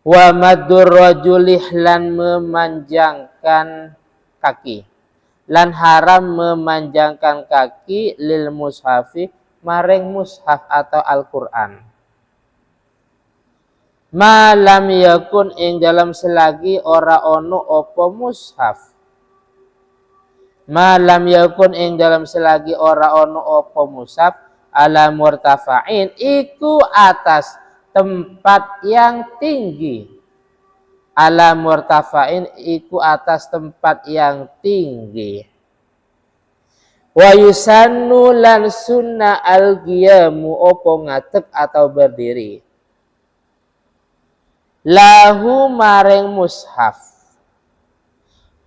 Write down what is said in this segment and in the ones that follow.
Wa maddur rajuli lan memanjangkan kaki. Lan haram memanjangkan kaki lil mushafi maring mushaf atau Al-Qur'an. Malam yakun ing dalam selagi ora ono apa mushaf. Malam yakun ing dalam selagi ora ono apa mushaf ala murtafa'in iku atas tempat yang tinggi. Ala murtafa'in iku atas tempat yang tinggi. Wa yusannu lan sunnah al-qiyamu opo ngadeg atau berdiri. Lahu maring mushaf.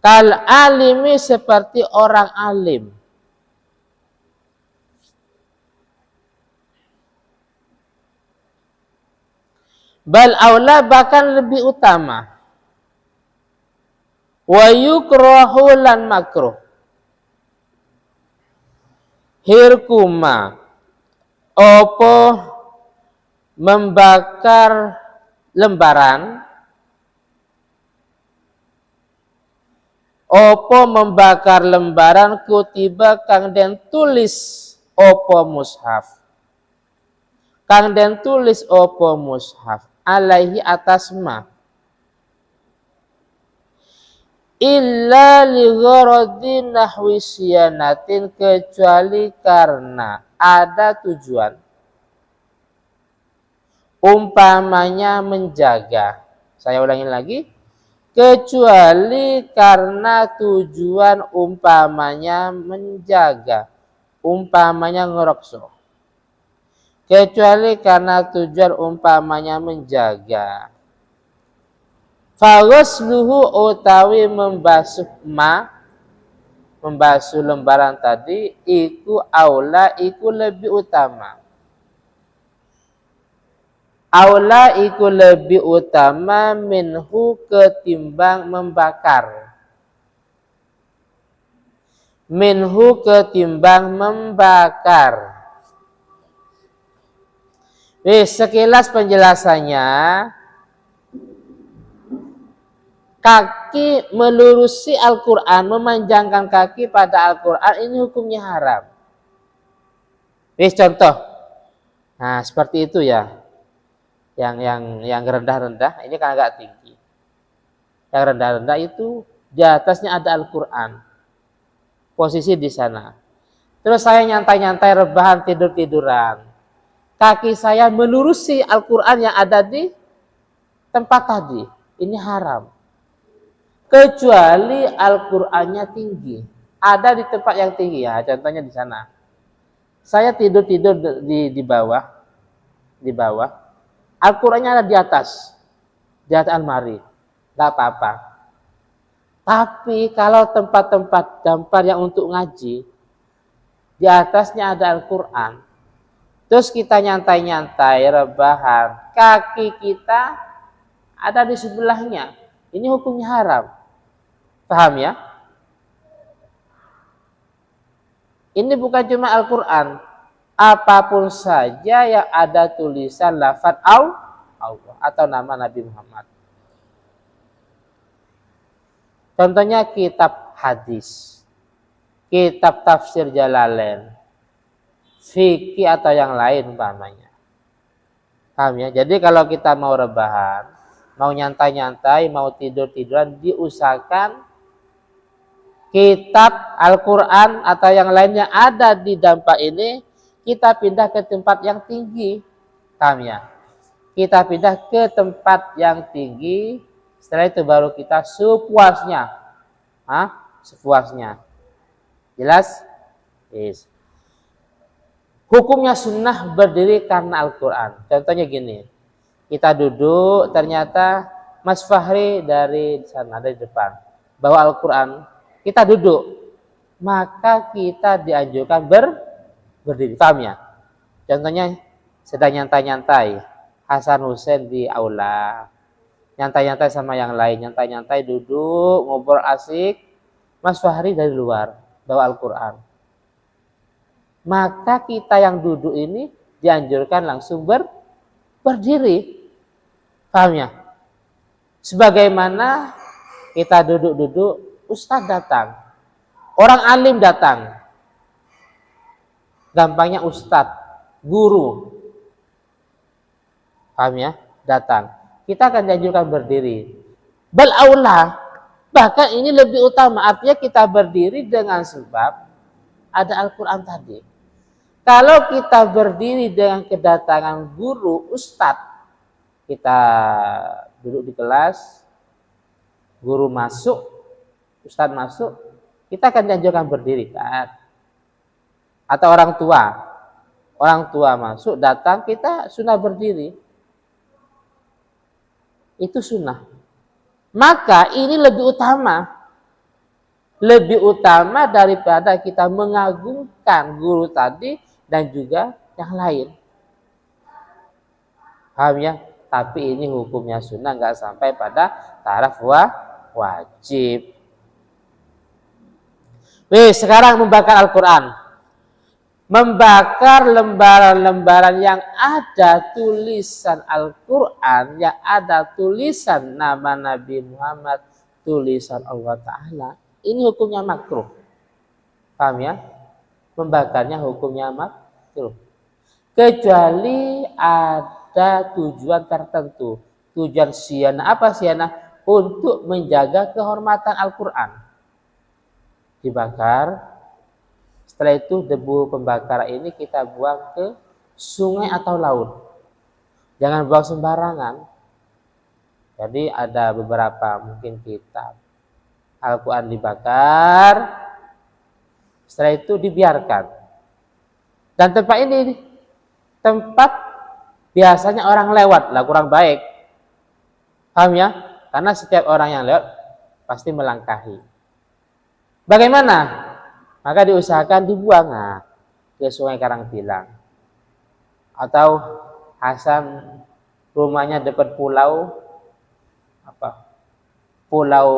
Kal alimi seperti orang alim. Bal aula bahkan lebih utama. Wa yukrahu lan makruh. Hirkuma opo membakar lembaran. Opo membakar lembaran kutiba kang den tulis opo mushaf. Kang den tulis opo mushaf alaihi atas ma illa li gharadi nahwi siyanatin kecuali karena ada tujuan umpamanya menjaga. Saya ulangi lagi, kecuali karena tujuan umpamanya menjaga, umpamanya ngerokso. Kecuali karena tujuan umpamanya menjaga. Faghasluhu utawi membasuh membasuh lembaran tadi iku aula iku lebih utama. Aula iku lebih utama minhu ketimbang membakar. Minhu ketimbang membakar. Sekilas penjelasannya, kaki melurusi Al-Quran, memanjangkan kaki pada Al-Quran ini hukumnya haram. Contoh, nah seperti itu ya, yang rendah-rendah ini kan agak tinggi. Yang rendah-rendah itu di atasnya ada Al-Quran, posisi di sana. Terus saya nyantai-nyantai rebahan tidur-tiduran. Kaki saya melurusi Al-Quran yang ada di tempat tadi. Ini haram. Kecuali Al-Qurannya tinggi. Ada di tempat yang tinggi ya. Contohnya di sana. Saya tidur-tidur di bawah. Di bawah. Al-Qurannya ada di atas. Di atas almari. Gak apa-apa. Tapi kalau tempat-tempat dampar yang untuk ngaji. Di atasnya ada Al-Quran. Terus kita nyantai-nyantai, rebahan. Kaki kita ada di sebelahnya. Ini hukumnya haram. Paham ya? Ini bukan cuma Al-Quran. Apapun saja yang ada tulisan lafaz Allah atau nama Nabi Muhammad. Contohnya kitab hadis. Kitab tafsir Jalalain. Fikih atau yang lain umpamanya. Paham ya? Jadi kalau kita mau rebahan, mau nyantai-nyantai, mau tidur-tiduran, diusahakan kitab Al-Quran atau yang lainnya ada di dampak ini, kita pindah ke tempat yang tinggi. Paham ya? Kita pindah ke tempat yang tinggi, setelah itu baru kita sepuasnya. Sepuasnya. Jelas? Yes. Hukumnya sunnah berdiri karena Al-Quran. Contohnya gini, kita duduk, ternyata Mas Fahri dari sana, dari depan, bawa Al-Quran, kita duduk, maka kita dianjurkan berdiri. Paham ya? Contohnya sedang nyantai-nyantai, Hasan Hussein di aula, nyantai-nyantai sama yang lain, nyantai-nyantai duduk, ngobrol asik, Mas Fahri dari luar, bawa Al-Quran. Maka kita yang duduk ini dianjurkan langsung berdiri. Paham ya? Sebagaimana kita duduk-duduk, ustadz datang, orang alim datang. Gampangnya ustadz, guru, paham ya, datang. Kita akan dianjurkan berdiri. Bal aula, bahkan ini lebih utama. Artinya kita berdiri dengan sebab ada Al-Quran tadi. Kalau kita berdiri dengan kedatangan guru, ustadz, kita duduk di kelas, guru masuk, ustadz masuk, kita akan dianjurkan berdiri kan? Atau orang tua masuk, datang, kita sunnah berdiri. Itu sunnah. Maka ini lebih utama daripada kita mengagungkan guru tadi dan juga yang lain. Paham ya? Tapi ini hukumnya sunnah, nggak sampai pada taraf wajib. Sekarang membakar Al-Quran. Membakar lembaran-lembaran yang ada tulisan Al-Quran, yang ada tulisan nama Nabi Muhammad, tulisan Allah Ta'ala. Ini hukumnya makruh. Paham ya? Membakarnya hukumnya makruh. Kecuali ada tujuan tertentu. Tujuan syianah. Apa syianah? Untuk menjaga kehormatan Al-Quran. Dibakar. Setelah itu debu pembakaran ini kita buang ke sungai atau laut. Jangan buang sembarangan. Jadi ada beberapa mungkin kitab Al-Quran dibakar. Setelah itu dibiarkan. Dan tempat ini tempat biasanya orang lewat lah, kurang baik. Paham ya? Karena setiap orang yang lewat pasti melangkahi. Bagaimana? Maka diusahakan dibuang ke Sungai Karangpilang. Atau Hasan rumahnya dekat pulau Pulau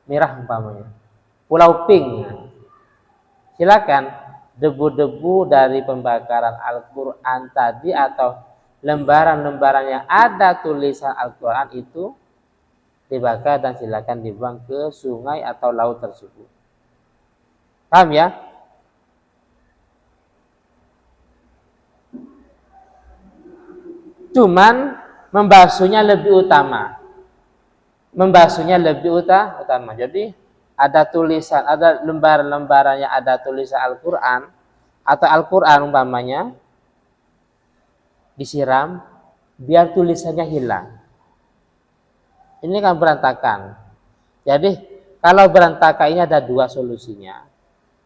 Merah umpamanya. Pulau Pink. Silakan debu-debu dari pembakaran Al-Quran tadi atau lembaran-lembaran yang ada tulisan Al-Quran itu dibakar dan silakan dibuang ke sungai atau laut tersebut. Paham ya? Cuman membasuhnya lebih utama. Jadi ada tulisan, ada lembaran-lembaran yang ada tulisan Al-Quran atau Al-Quran umpamanya disiram biar tulisannya hilang. Ini kan berantakan. Jadi kalau berantakan ini ada dua solusinya.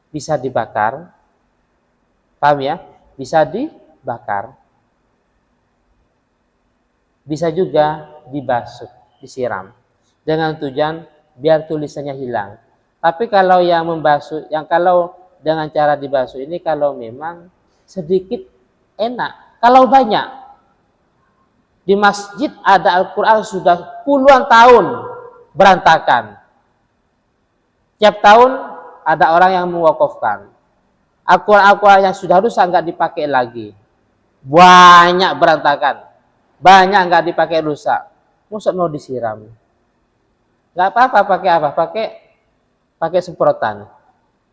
Bisa dibakar, paham ya? Bisa dibakar, bisa juga dibasuh, disiram, dengan tujuan biar tulisannya hilang. Tapi kalau yang membasuh, yang kalau dengan cara dibasuh ini, kalau memang sedikit enak, kalau banyak, di masjid ada Al-Quran sudah puluhan tahun berantakan, tiap tahun ada orang yang mewakafkan. Al-Quran yang sudah rusak nggak dipakai lagi. Banyak berantakan. Banyak nggak dipakai rusak. Masa mau disiram? Nggak apa-apa pakai apa? Pakai semprotan.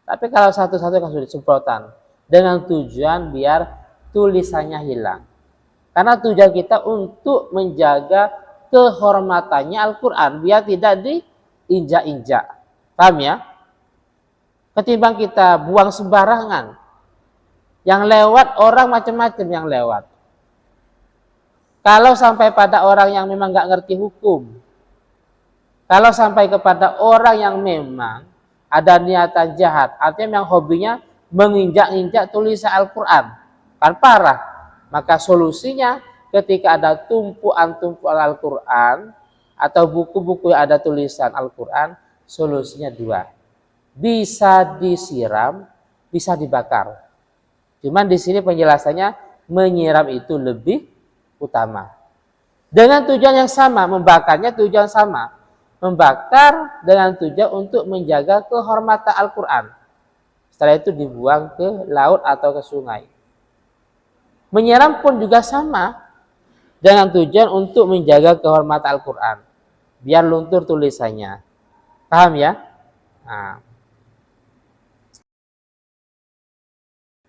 Tapi kalau satu-satu kan sudah semprotan. Dengan tujuan biar tulisannya hilang. Karena tujuan kita untuk menjaga kehormatannya Al-Quran. Biar tidak diinjak-injak. Paham ya? Ketimbang kita buang sembarangan. Yang lewat orang macam-macam yang lewat. Kalau sampai pada orang yang memang nggak ngerti hukum. Kalau sampai kepada orang yang memang ada niatan jahat. Artinya memang hobinya menginjak-injak tulisan Al-Quran. Kan parah. Maka solusinya ketika ada tumpuan-tumpuan Al-Quran. Atau buku-buku yang ada tulisan Al-Quran. Solusinya dua. Bisa disiram, bisa dibakar. Cuman di sini penjelasannya menyiram itu lebih utama. Dengan tujuan yang sama, membakarnya tujuan sama. Membakar dengan tujuan untuk menjaga kehormatan Al-Quran. Setelah itu dibuang ke laut atau ke sungai. Menyiram pun juga sama. Dengan tujuan untuk menjaga kehormatan Al-Quran. biar luntur tulisannya. Paham ya? Nah,